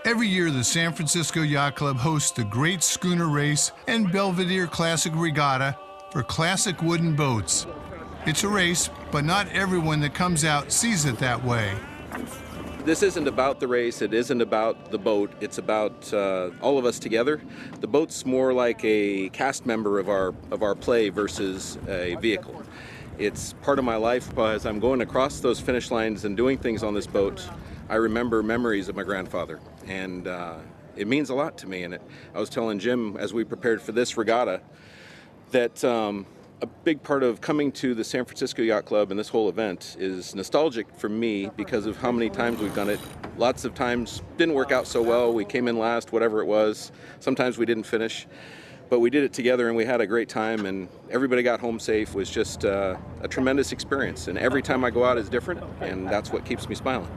Every year, the San Francisco Yacht Club hosts the Great Schooner Race and Belvedere Classic Regatta for classic wooden boats. It's a race, but not everyone that comes out sees it that way. This isn't about the race, it isn't about the boat, it's about all of us together. The boat's more like a cast member of our play versus a vehicle. It's part of my life, but as I'm going across those finish lines and doing things on this boat, I remember memories of my grandfather, and it means a lot to me. And I was telling Jim as we prepared for this regatta that a big part of coming to the San Francisco Yacht Club and this whole event is nostalgic for me because of how many times we've done it. Lots of times didn't work out so well, we came in last, whatever it was. Sometimes we didn't finish, but we did it together and we had a great time and everybody got home safe. It was just a tremendous experience, and every time I go out is different, and that's what keeps me smiling.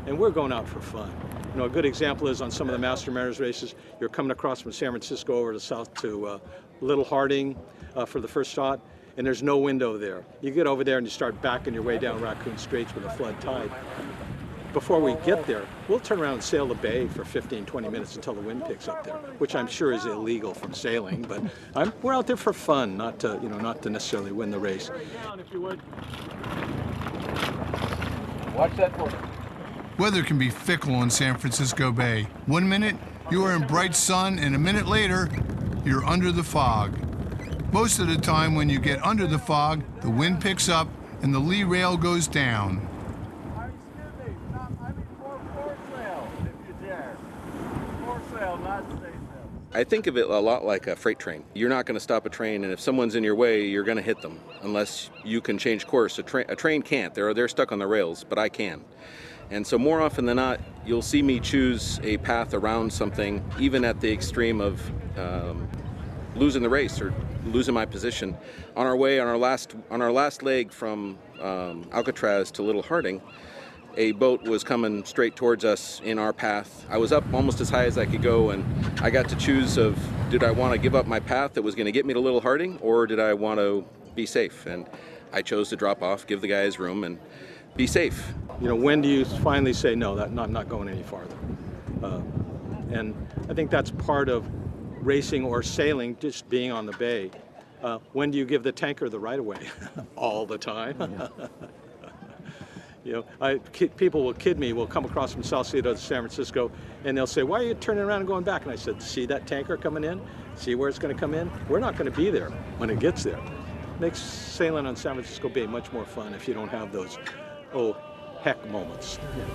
And we're going out for fun. You know, a good example is on some of the Master Mariners races, you're coming across from San Francisco over to south to Little Harding for the first shot, and there's no window there. You get over there and you start backing your way down Raccoon Straits with a flood tide. Before we get there, we'll turn around and sail the bay for 15, 20 minutes until the wind picks up there, which I'm sure is illegal from sailing, but we're out there for fun, not to necessarily win the race. If you would. Watch that for me. Weather can be fickle in San Francisco Bay. 1 minute, you are in bright sun, and a minute later, you're under the fog. Most of the time when you get under the fog, the wind picks up and the lee rail goes down. Foresail, if you dare. Foresail, not staysail. I think of it a lot like a freight train. You're not going to stop a train, and if someone's in your way, you're going to hit them unless you can change course. A train can't. They're stuck on the rails, but I can. And so more often than not, you'll see me choose a path around something, even at the extreme of losing the race or losing my position. On our last leg from Alcatraz to Little Harding, a boat was coming straight towards us in our path. I was up almost as high as I could go, and I got to choose of, did I want to give up my path that was going to get me to Little Harding, or did I want to be safe? And I chose to drop off, give the guys room, and be safe. You know, when do you finally say, no, I'm not going any farther? And I think that's part of racing or sailing, just being on the bay. When do you give the tanker the right of way? All the time. Yeah. You know, people will kid me. We'll come across from Sausalito to San Francisco, and they'll say, why are you turning around and going back? And I said, see that tanker coming in? See where it's going to come in? We're not going to be there when it gets there. Makes sailing on San Francisco Bay much more fun if you don't have those, oh, heck moments. Yeah.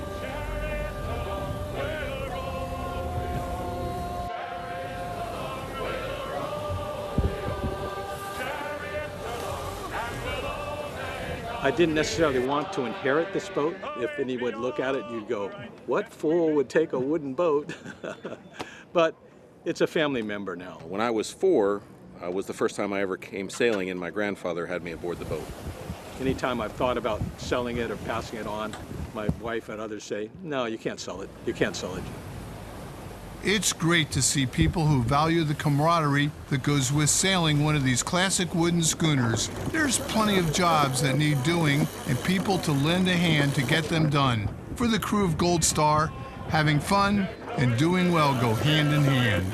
I didn't necessarily want to inherit this boat. If anyone would look at it, you'd go, what fool would take a wooden boat? But it's a family member now. When I was 4, was the first time I ever came sailing, and my grandfather had me aboard the boat. Anytime I've thought about selling it or passing it on, my wife and others say, no, you can't sell it. You can't sell it. It's great to see people who value the camaraderie that goes with sailing one of these classic wooden schooners. There's plenty of jobs that need doing and people to lend a hand to get them done. For the crew of Gold Star, having fun and doing well go hand in hand.